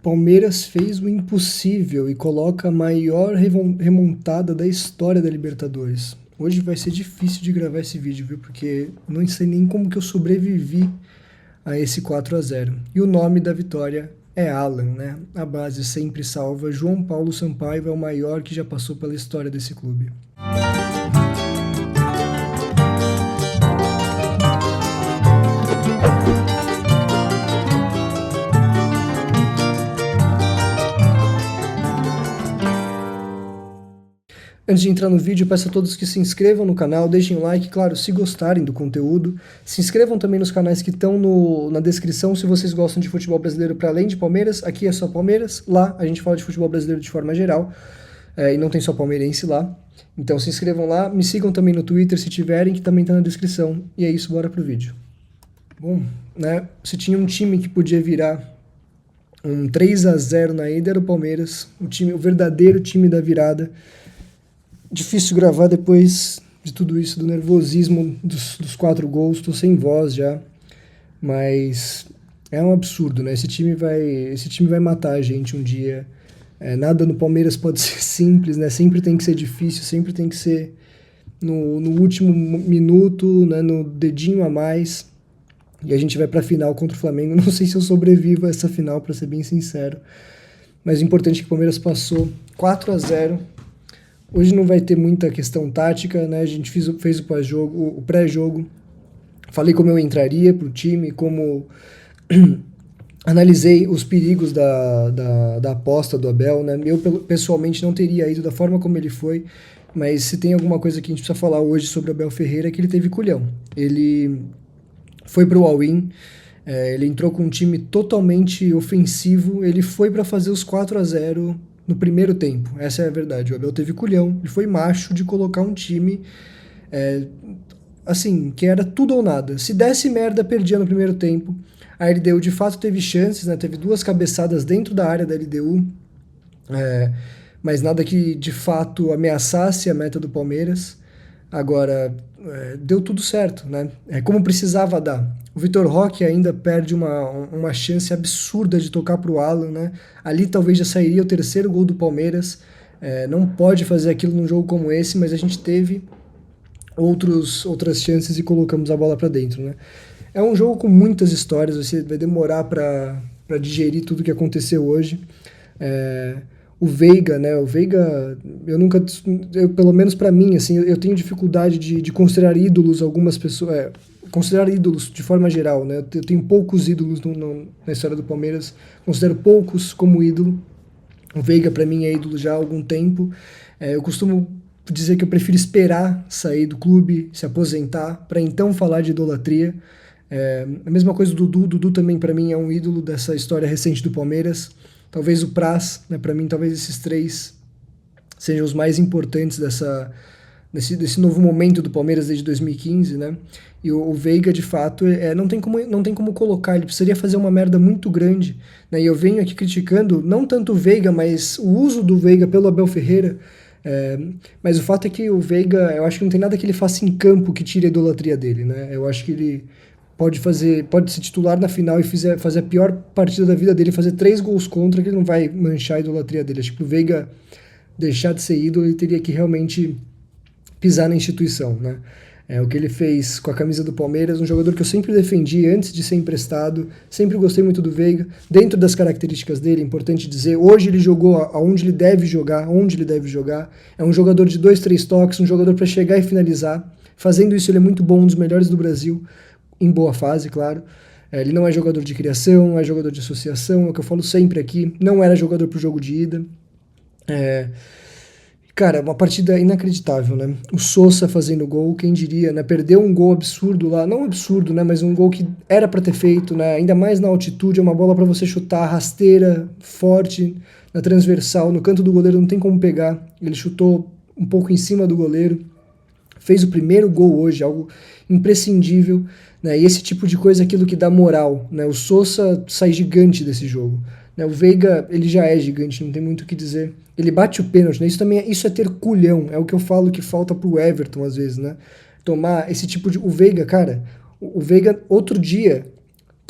Palmeiras fez o impossível e coloca a maior remontada da história da Libertadores. Hoje vai ser difícil de gravar esse vídeo, viu? Porque não sei nem como que eu sobrevivi a esse 4-0. E o nome da vitória é Alan, né? A base sempre salva. João Paulo Sampaio é o maior que já passou pela história desse clube. Antes de entrar no vídeo, peço a todos que se inscrevam no canal, deixem o like, claro, se gostarem do conteúdo. Se inscrevam também nos canais que estão na descrição se vocês gostam de futebol brasileiro para além de Palmeiras. Aqui é só Palmeiras, lá a gente fala de futebol brasileiro de forma geral, e não tem só palmeirense lá. Então se inscrevam lá, me sigam também no Twitter se tiverem, que também está na descrição. E é isso, bora pro vídeo. Bom, né, se tinha um time que podia virar um 3-0 na ida, era o Palmeiras, o verdadeiro time da virada. Difícil gravar depois de tudo isso, do nervosismo dos 4 gols, tô sem voz já, mas é um absurdo, né? Esse time vai matar a gente um dia. Nada no Palmeiras pode ser simples, né? Sempre tem que ser difícil, sempre tem que ser no último minuto, né? No dedinho a mais. E a gente vai pra final contra o Flamengo. Não sei se eu sobrevivo a essa final, pra ser bem sincero, mas o importante é que o Palmeiras passou 4-0. Hoje não vai ter muita questão tática, né? A gente fez o pós-jogo, o pré-jogo. Falei como eu entraria pro time, como analisei os perigos da aposta do Abel, né? Eu pessoalmente não teria ido da forma como ele foi, mas se tem alguma coisa que a gente precisa falar hoje sobre o Abel Ferreira é que ele teve culhão. Ele foi pro all-in, ele entrou com um time totalmente ofensivo, ele foi para fazer os 4-0 no primeiro tempo, essa é a verdade. O Abel teve culhão, ele foi macho de colocar um time assim, que era tudo ou nada. Se desse merda, perdia no primeiro tempo. A LDU de fato teve chances, né? Teve 2 cabeçadas dentro da área da LDU, mas nada que de fato ameaçasse a meta do Palmeiras. Agora, deu tudo certo, né? Como precisava dar. O Vitor Roque ainda perde uma chance absurda de tocar para o Alan, né? Ali talvez já sairia o 3º gol do Palmeiras. Não pode fazer aquilo num jogo como esse, mas a gente teve outras chances e colocamos a bola para dentro, né? É um jogo com muitas histórias, você vai demorar para digerir tudo que aconteceu hoje. O Veiga, né? O Veiga, pelo menos para mim, assim, eu tenho dificuldade de considerar ídolos algumas pessoas, considerar ídolos de forma geral, né? Eu tenho poucos ídolos na história do Palmeiras, considero poucos como ídolo. O Veiga para mim é ídolo já há algum tempo. Eu costumo dizer que eu prefiro esperar sair do clube, se aposentar, para então falar de idolatria. A mesma coisa do Dudu. Dudu também para mim é um ídolo dessa história recente do Palmeiras. Talvez o Praz, né, para mim, talvez esses 3 sejam os mais importantes desse novo momento do Palmeiras desde 2015, né? E o Veiga, de fato, não tem como colocar, ele precisaria fazer uma merda muito grande, né? E eu venho aqui criticando, não tanto o Veiga, mas o uso do Veiga pelo Abel Ferreira. Mas o fato é que o Veiga, eu acho que não tem nada que ele faça em campo que tire a idolatria dele, né? Eu acho que ele pode ser titular na final e fazer a pior partida da vida dele, fazer 3 gols contra, que ele não vai manchar a idolatria dele. Acho que o Veiga deixar de ser ídolo, ele teria que realmente pisar na instituição, né? O que ele fez com a camisa do Palmeiras, um jogador que eu sempre defendi antes de ser emprestado, sempre gostei muito do Veiga, dentro das características dele, é importante dizer, hoje ele jogou onde ele deve jogar, é um jogador de 2, 3 toques, um jogador para chegar e finalizar, fazendo isso ele é muito bom, um dos melhores do Brasil, em boa fase, claro. Ele não é jogador de criação, não é jogador de associação, é o que eu falo sempre aqui, não era jogador pro jogo de ida. Cara, uma partida inacreditável, né? O Sosa fazendo gol, quem diria, né? Perdeu um gol absurdo lá, não absurdo, né? Mas um gol que era para ter feito, né? Ainda mais na altitude, é uma bola para você chutar rasteira, forte, na transversal, no canto do goleiro não tem como pegar. Ele chutou um pouco em cima do goleiro, fez o primeiro gol hoje, algo imprescindível, né? E esse tipo de coisa é aquilo que dá moral, né? O Sosa sai gigante desse jogo, né? O Veiga, ele já é gigante, não tem muito o que dizer. Ele bate o pênalti, né? Isso é ter culhão, é o que eu falo que falta pro Everton às vezes, né? Tomar esse tipo de... O Veiga, cara, o Veiga outro dia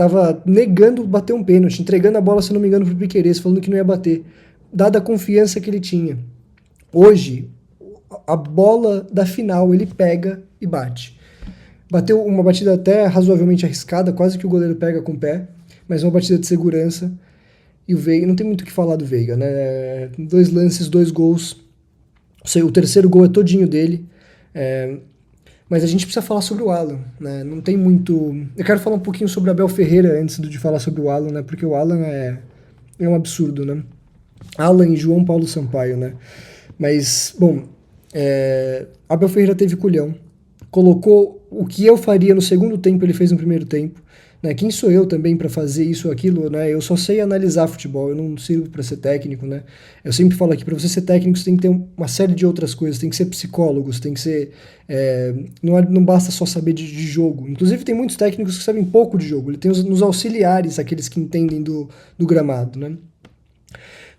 tava negando bater um pênalti, entregando a bola, se não me engano, pro Piquerez, falando que não ia bater, dada a confiança que ele tinha. Hoje, a bola da final ele pega e bate. Bateu uma batida até razoavelmente arriscada, quase que o goleiro pega com o pé, mas uma batida de segurança. E o Veiga, não tem muito o que falar do Veiga, né? 2 lances, 2 gols. O terceiro gol é todinho dele. Mas a gente precisa falar sobre o Alan, né? Não tem muito... Eu quero falar um pouquinho sobre o Abel Ferreira antes de falar sobre o Alan, né? Porque o Alan é um absurdo, né? Alan e João Paulo Sampaio, né? Mas, bom, Abel Ferreira teve culhão. Colocou o que eu faria no segundo tempo, ele fez no primeiro tempo. Né? Quem sou eu também para fazer isso ou aquilo, né? Eu só sei analisar futebol, eu não sirvo para ser técnico, né? Eu sempre falo aqui, para você ser técnico você tem que ter uma série de outras coisas, tem que ser psicólogo, você tem que ser... não basta só saber de jogo. Inclusive tem muitos técnicos que sabem pouco de jogo, ele tem nos auxiliares, aqueles que entendem do gramado, né?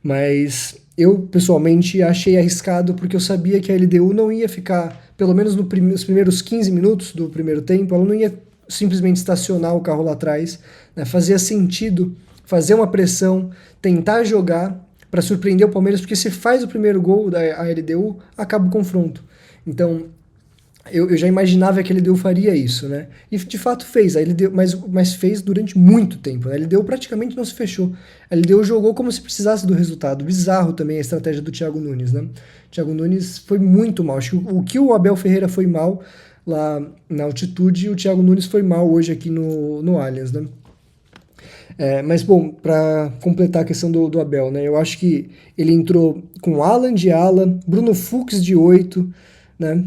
Mas eu, pessoalmente, achei arriscado porque eu sabia que a LDU não ia ficar, pelo menos nos primeiros 15 minutos do primeiro tempo, ela não ia simplesmente estacionar o carro lá atrás, né? Fazia sentido fazer uma pressão, tentar jogar para surpreender o Palmeiras, porque se faz o primeiro gol da LDU, acaba o confronto. Então, eu já imaginava que a LDU faria isso, né? E de fato fez, a LDU, mas fez durante muito tempo, né? A LDU praticamente não se fechou. A LDU jogou como se precisasse do resultado. Bizarro também a estratégia do Thiago Nunes, né? O Thiago Nunes foi muito mal. Acho que o que o Abel Ferreira foi mal lá na altitude, o Thiago Nunes foi mal hoje aqui no Allianz, né? Mas, bom, para completar a questão do Abel, né? Eu acho que ele entrou com Alan de ala, Bruno Fux de 8, né?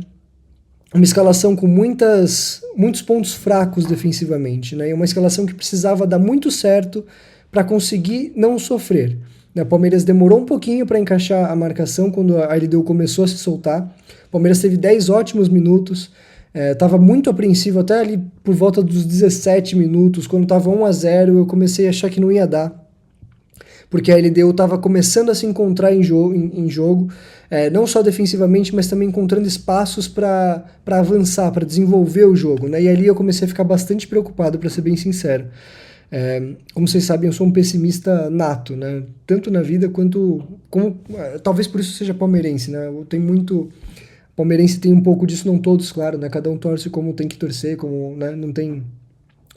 Uma escalação com muitos pontos fracos defensivamente, né? E uma escalação que precisava dar muito certo para conseguir não sofrer. O Palmeiras demorou um pouquinho para encaixar a marcação quando a LDU começou a se soltar. O Palmeiras teve 10 ótimos minutos, estava muito apreensivo até ali por volta dos 17 minutos, quando estava 1-0 eu comecei a achar que não ia dar, porque a LDU estava começando a se encontrar em jogo, não só defensivamente, mas também encontrando espaços para avançar, para desenvolver o jogo, né? E ali eu comecei a ficar bastante preocupado, para ser bem sincero. Como vocês sabem, eu sou um pessimista nato, né? Tanto na vida quanto... talvez por isso seja palmeirense, né? Palmeirense tem um pouco disso, não todos, claro, né? Cada um torce como tem que torcer, né? Não tem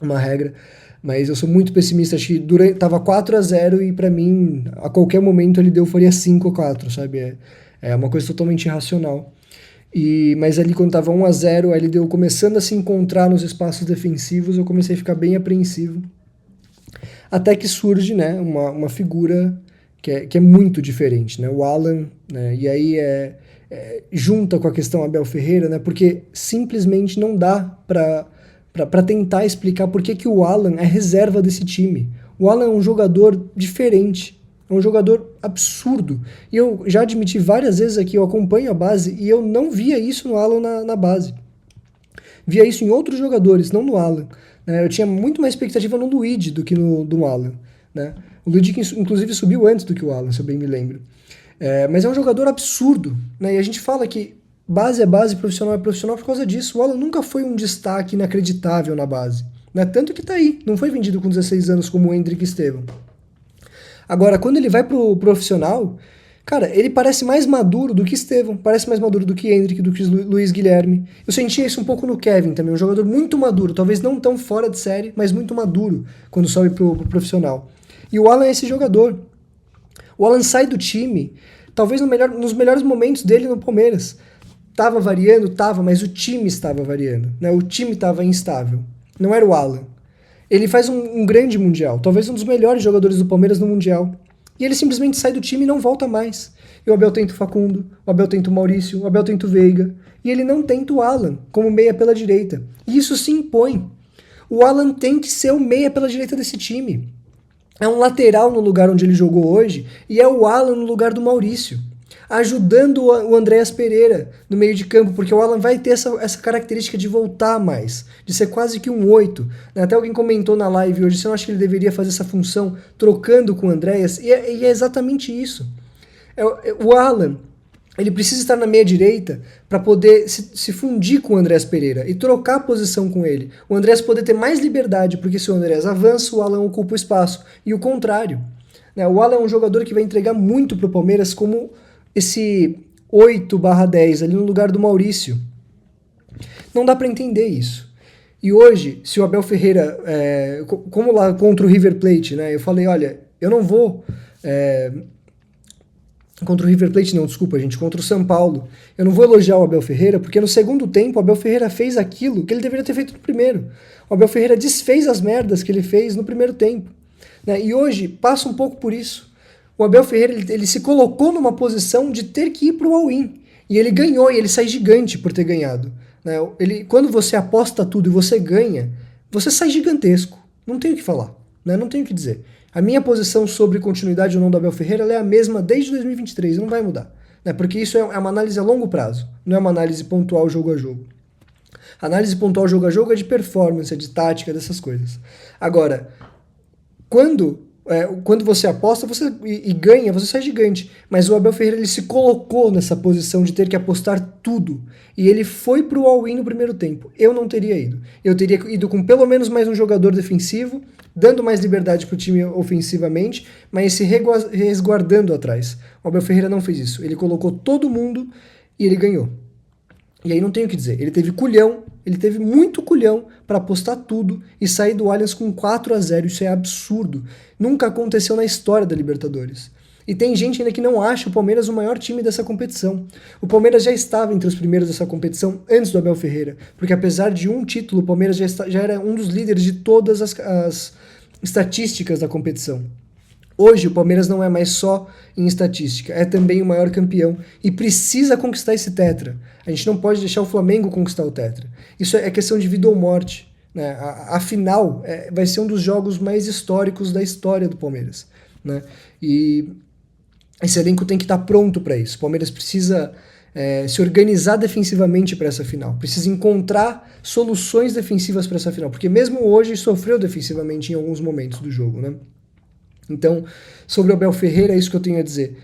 uma regra. Mas eu sou muito pessimista, acho que tava 4-0 e para mim, a qualquer momento ele faria 5-4, sabe? É uma coisa totalmente irracional. Mas ali quando tava 1-0, a LDU começando a se encontrar nos espaços defensivos, eu comecei a ficar bem apreensivo. Até que surge, né, uma figura que é muito diferente, né? O Alan, né? E aí junta com a questão Abel Ferreira, né? Porque simplesmente não dá para tentar explicar por que o Alan é reserva desse time. O Alan é um jogador diferente, é um jogador absurdo. E eu já admiti várias vezes aqui, eu acompanho a base, e eu não via isso no Alan na base. Via isso em outros jogadores, não no Alan. Eu tinha muito mais expectativa no Luigi do que no Alan, né? O Luigi, que inclusive, subiu antes do que o Alan, se eu bem me lembro. Mas é um jogador absurdo, né? E a gente fala que base é base, profissional é profissional por causa disso. O Alan nunca foi um destaque inacreditável na base, né? Tanto que tá aí, não foi vendido com 16 anos como o Hendrick Estevam. Agora, quando ele vai pro profissional, cara, ele parece mais maduro do que Estevam, parece mais maduro do que Hendrick, do que Luiz Guilherme. Eu sentia isso um pouco no Kevin também, um jogador muito maduro, talvez não tão fora de série, mas muito maduro quando sobe pro profissional. E o Alan é esse jogador. O Alan sai do time, talvez nos melhores momentos dele no Palmeiras. Tava variando, mas o time estava variando, né? O time estava instável, não era o Alan. Ele faz um grande Mundial, talvez um dos melhores jogadores do Palmeiras no Mundial. E ele simplesmente sai do time e não volta mais. E o Abel tenta o Facundo, o Abel tenta o Maurício, o Abel tenta o Veiga. E ele não tenta o Alan como meia pela direita. E isso se impõe. O Alan tem que ser o meia pela direita desse time. É um lateral no lugar onde ele jogou hoje e é o Alan no lugar do Maurício, ajudando o Andréas Pereira no meio de campo, porque o Alan vai ter essa característica de voltar mais, de ser quase que um 8. Até alguém comentou na live hoje, você não acha que ele deveria fazer essa função trocando com o Andréas? E é exatamente isso. O Alan ele precisa estar na meia direita para poder se fundir com o Andreas Pereira e trocar a posição com ele. O Andreas poder ter mais liberdade, porque se o Andreas avança, o Alan ocupa o espaço. E o contrário. Né? O Alan é um jogador que vai entregar muito para o Palmeiras como esse 8/10 ali no lugar do Maurício. Não dá para entender isso. E hoje, se o Abel Ferreira, como lá contra o River Plate, né, eu falei, olha, eu não vou... contra o River Plate não, desculpa, gente, contra o São Paulo. Eu não vou elogiar o Abel Ferreira, porque no segundo tempo o Abel Ferreira fez aquilo que ele deveria ter feito no primeiro. O Abel Ferreira desfez as merdas que ele fez no primeiro tempo. Né? E hoje passa um pouco por isso. O Abel Ferreira ele se colocou numa posição de ter que ir pro all-in. E ele ganhou, e ele sai gigante por ter ganhado. Né? Quando você aposta tudo e você ganha, você sai gigantesco. Não tem o que falar, né? Não tem o que dizer. A minha posição sobre continuidade ou não do Abel Ferreira é a mesma desde 2023, não vai mudar. Né? Porque isso é uma análise a longo prazo, não é uma análise pontual jogo a jogo. A análise pontual jogo a jogo é de performance, é de tática, dessas coisas. Agora, quando você aposta e ganha, você sai gigante. Mas o Abel Ferreira ele se colocou nessa posição de ter que apostar tudo. E ele foi pro all-in no primeiro tempo. Eu não teria ido. Eu teria ido com pelo menos mais um jogador defensivo, dando mais liberdade pro time ofensivamente, mas se resguardando atrás. O Abel Ferreira não fez isso. Ele colocou todo mundo e ele ganhou. E aí não tem o que dizer. Ele teve culhão, ele teve muito culhão para apostar tudo e sair do Allianz com 4-0. Isso é absurdo. Nunca aconteceu na história da Libertadores. E tem gente ainda que não acha o Palmeiras o maior time dessa competição. O Palmeiras já estava entre os primeiros dessa competição antes do Abel Ferreira. Porque apesar de um título, o Palmeiras já era um dos líderes de todas as estatísticas da competição. Hoje o Palmeiras não é mais só em estatística, é também o maior campeão e precisa conquistar esse tetra. A gente não pode deixar o Flamengo conquistar o tetra. Isso é questão de vida ou morte. Né? A final vai ser um dos jogos mais históricos da história do Palmeiras. Né? E esse elenco tem que estar pronto para isso. O Palmeiras precisa se organizar defensivamente para essa final. Precisa encontrar soluções defensivas para essa final. Porque mesmo hoje sofreu defensivamente em alguns momentos do jogo, né? Então, sobre o Abel Ferreira, é isso que eu tenho a dizer.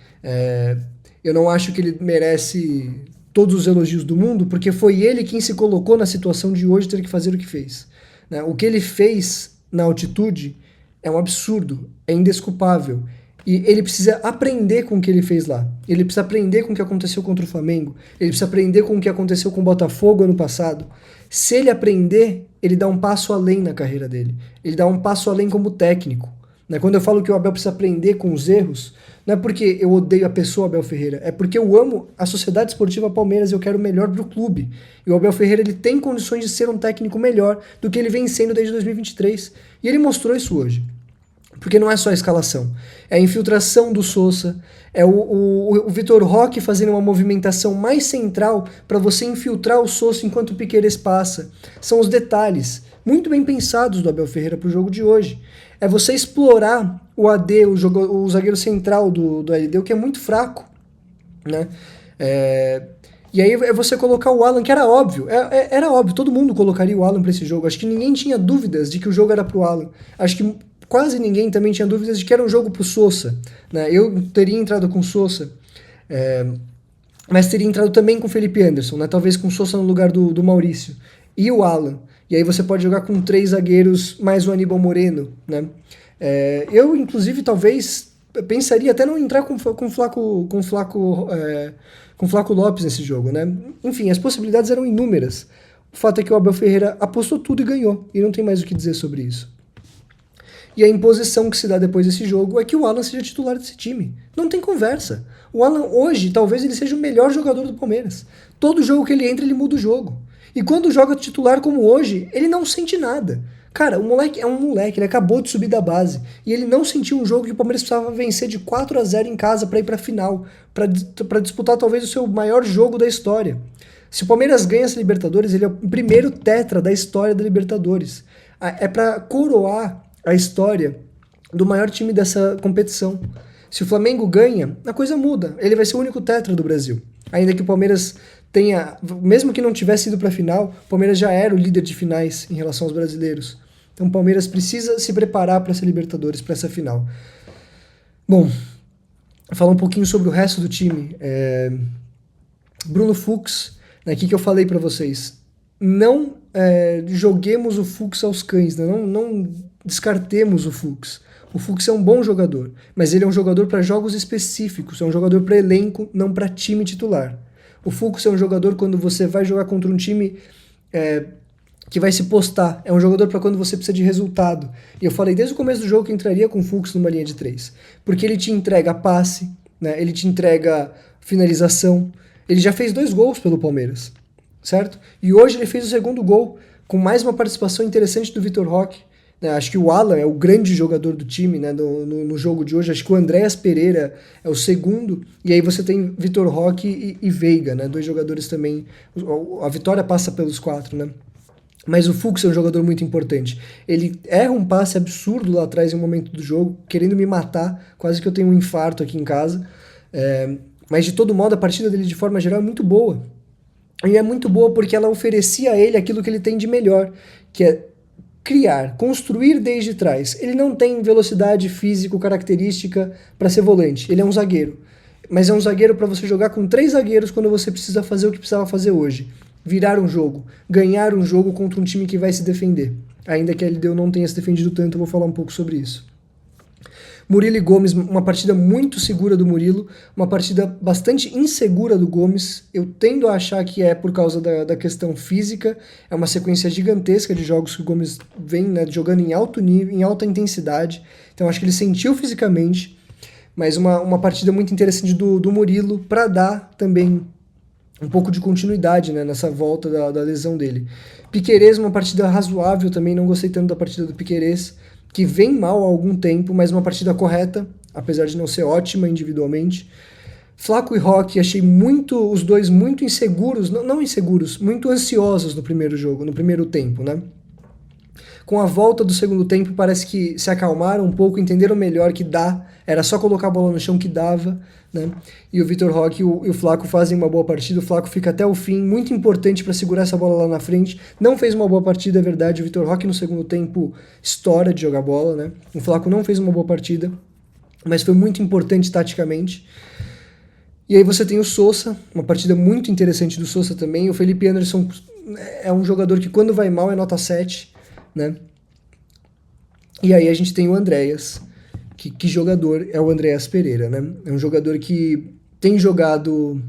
Eu não acho que ele merece todos os elogios do mundo, porque foi ele quem se colocou na situação de hoje ter que fazer o que fez. Né? O que ele fez na altitude é um absurdo, é indesculpável. E ele precisa aprender com o que ele fez lá. Ele precisa aprender com o que aconteceu contra o Flamengo. Ele precisa aprender com o que aconteceu com o Botafogo ano passado. Se ele aprender, ele dá um passo além na carreira dele. Ele dá um passo além como técnico. Quando eu falo que o Abel precisa aprender com os erros, não é porque eu odeio a pessoa Abel Ferreira, é porque eu amo a Sociedade Esportiva Palmeiras e eu quero o melhor pro clube. E o Abel Ferreira ele tem condições de ser um técnico melhor do que ele vem sendo desde 2023. E ele mostrou isso hoje. Porque não é só a escalação, é a infiltração do Sousa, é o Vitor Roque fazendo uma movimentação mais central para você infiltrar o Sousa enquanto o Piquerez passa. São os detalhes muito bem pensados do Abel Ferreira para o jogo de hoje. É você explorar o AD, o zagueiro central do LD, o que é muito fraco. Né? E aí é você colocar o Alan, que era óbvio. Era óbvio, todo mundo colocaria o Alan para esse jogo. Acho que ninguém tinha dúvidas de que o jogo era pro Alan. Acho que quase ninguém também tinha dúvidas de que era um jogo pro Sousa. Né? Eu teria entrado com o Sousa, mas teria entrado também com o Felipe Anderson, né? Talvez com o Sousa no lugar do Maurício. E o Alan. E aí você pode jogar com 3 zagueiros mais o Aníbal Moreno. Né? Eu, inclusive, talvez pensaria até não entrar com Flaco Lopes nesse jogo. Né? Enfim, as possibilidades eram inúmeras. O fato é que o Abel Ferreira apostou tudo e ganhou. E não tem mais o que dizer sobre isso. E a imposição que se dá depois desse jogo é que o Alan seja titular desse time. Não tem conversa. O Alan hoje, talvez ele seja o melhor jogador do Palmeiras. Todo jogo que ele entra, ele muda o jogo. E quando joga titular como hoje, ele não sente nada. Cara, o moleque é um moleque, ele acabou de subir da base. E ele não sentiu um jogo que o Palmeiras precisava vencer de 4-0 em casa para ir para a final. Para disputar talvez o seu maior jogo da história. Se o Palmeiras ganha essa Libertadores, ele é o primeiro tetra da história da Libertadores. É para coroar a história do maior time dessa competição. Se o Flamengo ganha, a coisa muda. Ele vai ser o único tetra do Brasil. Ainda que o Palmeiras tenha, mesmo que não tivesse ido para a final, o Palmeiras já era o líder de finais em relação aos brasileiros. Então o Palmeiras precisa se preparar para essa Libertadores, para essa final. Bom, falar um pouquinho sobre o resto do time. Bruno Fux, né, o que eu falei para vocês? Não joguemos o Fux aos cães, né? Não descartemos o Fux. O Fux é um bom jogador, mas ele é um jogador para jogos específicos, é um jogador para elenco, não para time titular. O Fux é um jogador quando você vai jogar contra um time que vai se postar, é um jogador para quando você precisa de resultado. E eu falei desde o começo do jogo que entraria com o Fux numa linha de 3, porque ele te entrega passe, né? Ele te entrega finalização. Ele já fez 2 gols pelo Palmeiras, certo? E hoje ele fez o segundo gol, com mais uma participação interessante do Vitor Roque. Né? Acho que o Alan é o grande jogador do time, né, no jogo de hoje. Acho que o Andréas Pereira é o segundo. E aí você tem Vitor Roque e Veiga, né, 2 jogadores também. A vitória passa pelos 4, né? Mas o Fux é um jogador muito importante. Ele erra um passe absurdo lá atrás em um momento do jogo, querendo me matar. Quase que eu tenho um infarto aqui em casa. Mas de todo modo, a partida dele de forma geral é muito boa. E é muito boa porque ela oferecia a ele aquilo que ele tem de melhor, que é criar, construir desde trás. Ele não tem velocidade física característica para ser volante. Ele é um zagueiro. Mas é um zagueiro para você jogar com 3 zagueiros quando você precisa fazer o que precisava fazer hoje. Virar um jogo, ganhar um jogo contra um time que vai se defender. Ainda que a LDU não tenha se defendido tanto, eu vou falar um pouco sobre isso. Murilo e Gomes, uma partida muito segura do Murilo, uma partida bastante insegura do Gomes. Eu tendo a achar que é por causa da questão física. É uma sequência gigantesca de jogos que o Gomes vem, né, jogando em alto nível, em alta intensidade. Então acho que ele sentiu fisicamente, mas uma partida muito interessante do Murilo para dar também um pouco de continuidade, né, nessa volta da lesão dele. Piquerez, uma partida razoável também, não gostei tanto da partida do Piquerez, que vem mal há algum tempo, mas uma partida correta, apesar de não ser ótima individualmente. Flaco e Roque, achei os dois muito inseguros, não inseguros, muito ansiosos no primeiro jogo, no primeiro tempo, né? Com a volta do segundo tempo, parece que se acalmaram um pouco, entenderam melhor que era só colocar a bola no chão que dava, né? E o Vitor Roque e o Flaco fazem uma boa partida, o Flaco fica até o fim, muito importante para segurar essa bola lá na frente. Não fez uma boa partida, é verdade, o Vitor Roque no segundo tempo estoura de jogar bola, né? O Flaco não fez uma boa partida, mas foi muito importante taticamente. E aí você tem o Sousa, uma partida muito interessante do Sousa também. O Felipe Anderson é um jogador que quando vai mal é nota 7, né? E aí a gente tem o Andréas, que jogador é o Andréas Pereira, né? É um jogador que tem jogado,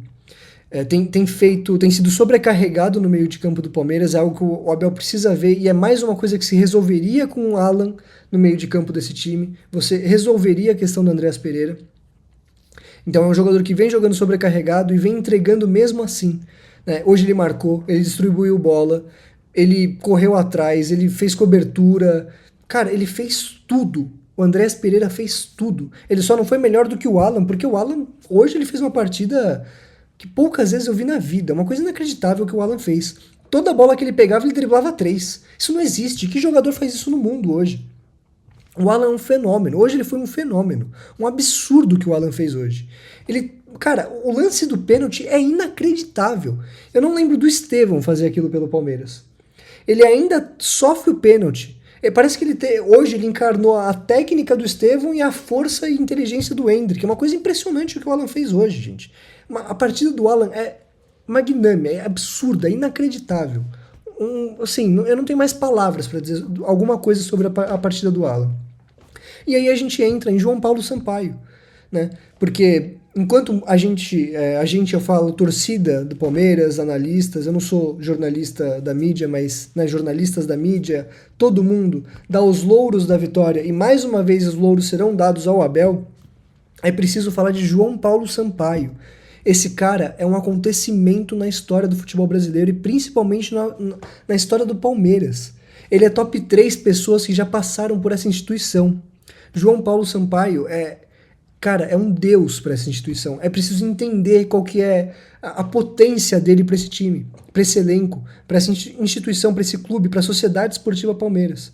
tem sido sobrecarregado no meio de campo do Palmeiras, é algo que o Abel precisa ver, e é mais uma coisa que se resolveria com o Alan no meio de campo desse time. Você resolveria a questão do Andréas Pereira. Então é um jogador que vem jogando sobrecarregado e vem entregando mesmo assim, né? Hoje ele marcou, ele distribuiu bola, ele correu atrás, ele fez cobertura. Cara, ele fez tudo. O Andréas Pereira fez tudo. Ele só não foi melhor do que o Alan, porque o Alan, hoje ele fez uma partida que poucas vezes eu vi na vida. Uma coisa inacreditável que o Alan fez. Toda bola que ele pegava, ele driblava 3. Isso não existe. Que jogador faz isso no mundo hoje? O Alan é um fenômeno. Hoje ele foi um fenômeno. Um absurdo que o Alan fez hoje. Cara, o lance do pênalti é inacreditável. Eu não lembro do Estevão fazer aquilo pelo Palmeiras. Ele ainda sofre o pênalti. Parece que hoje ele encarnou a técnica do Estevão e a força e inteligência do Endrick. É uma coisa impressionante o que o Alan fez hoje, gente. A partida do Alan é magnânima, é absurda, é inacreditável. Assim, eu não tenho mais palavras para dizer alguma coisa sobre a partida do Alan. E aí a gente entra em João Paulo Sampaio, né? Porque enquanto eu falo torcida do Palmeiras, analistas, eu não sou jornalista da mídia, mas, né, jornalistas da mídia, todo mundo dá os louros da vitória, e mais uma vez os louros serão dados ao Abel, é preciso falar de João Paulo Sampaio. Esse cara é um acontecimento na história do futebol brasileiro e principalmente na história do Palmeiras. Ele é top 3 pessoas que já passaram por essa instituição. João Paulo Sampaio é um deus para essa instituição. É preciso entender qual que é a potência dele para esse time, para esse elenco, para essa instituição, para esse clube, para a Sociedade Esportiva Palmeiras.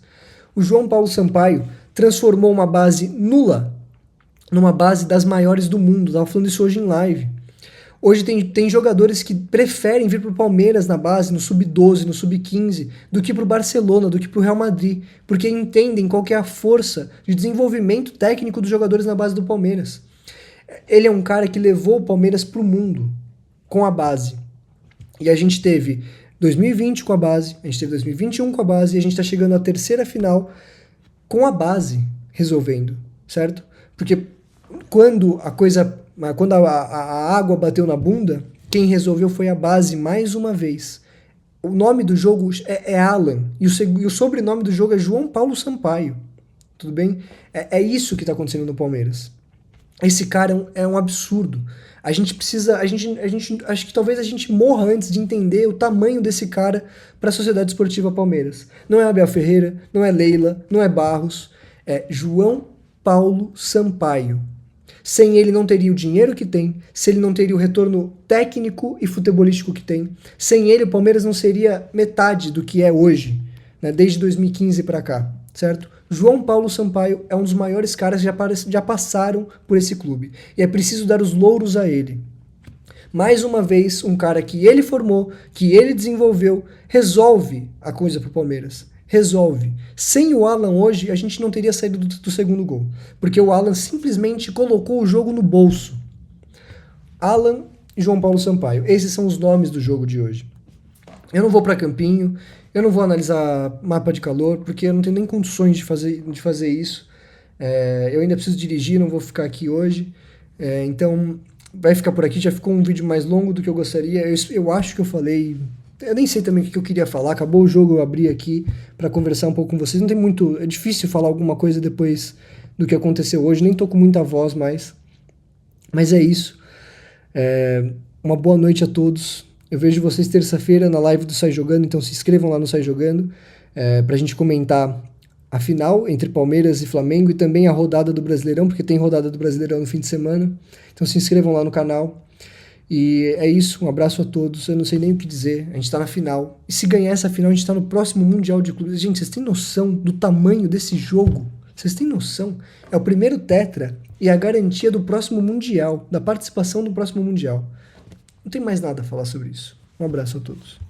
O João Paulo Sampaio transformou uma base nula numa base das maiores do mundo. Estava falando isso hoje em live. Hoje tem jogadores que preferem vir para o Palmeiras na base, no sub-12, no sub-15, do que para o Barcelona, do que para o Real Madrid, porque entendem qual que é a força de desenvolvimento técnico dos jogadores na base do Palmeiras. Ele é um cara que levou o Palmeiras para o mundo. com a base. E a gente teve 2020 com a base, a gente teve 2021 com a base, e a gente está chegando à terceira final com a base resolvendo, certo? Porque quando a água bateu na bunda, quem resolveu foi a base mais uma vez. O nome do jogo é Alan, e o sobrenome do jogo é João Paulo Sampaio, tudo bem? É isso que está acontecendo no Palmeiras. Esse cara é um absurdo. A gente precisa, acho que talvez a gente morra antes de entender o tamanho desse cara para a Sociedade Esportiva Palmeiras. Não é Abel Ferreira, não é Leila, não é Barros, é João Paulo Sampaio. Sem ele não teria o dinheiro que tem, sem ele não teria o retorno técnico e futebolístico que tem. Sem ele o Palmeiras não seria metade do que é hoje, né, desde 2015 para cá, certo? João Paulo Sampaio é um dos maiores caras que já passaram por esse clube. E é preciso dar os louros a ele. Mais uma vez, um cara que ele formou, que ele desenvolveu, resolve a coisa pro Palmeiras. Resolve. Sem o Alan hoje, a gente não teria saído do segundo gol. Porque o Alan simplesmente colocou o jogo no bolso. Alan e João Paulo Sampaio. Esses são os nomes do jogo de hoje. Eu não vou para Campinho, eu não vou analisar mapa de calor, porque eu não tenho nem condições de fazer isso. Eu ainda preciso dirigir, não vou ficar aqui hoje. Então, vai ficar por aqui. Já ficou um vídeo mais longo do que eu gostaria. Eu acho que eu falei... Eu nem sei também o que eu queria falar. Acabou o jogo, eu abri aqui para conversar um pouco com vocês. Não tem muito... É difícil falar alguma coisa depois do que aconteceu hoje. Nem tô com muita voz mais. Mas é isso. Uma boa noite a todos. Eu vejo vocês terça-feira na live do Sai Jogando, então se inscrevam lá no Sai Jogando, pra gente comentar a final entre Palmeiras e Flamengo e também a rodada do Brasileirão, porque tem rodada do Brasileirão no fim de semana. Então se inscrevam lá no canal. E é isso, um abraço a todos. Eu não sei nem o que dizer, a gente tá na final. E se ganhar essa final, a gente tá no próximo Mundial de Clubes. Gente, vocês têm noção do tamanho desse jogo? Vocês têm noção? É o primeiro tetra e a garantia do próximo Mundial, da participação do próximo Mundial. Não tem mais nada a falar sobre isso. Um abraço a todos.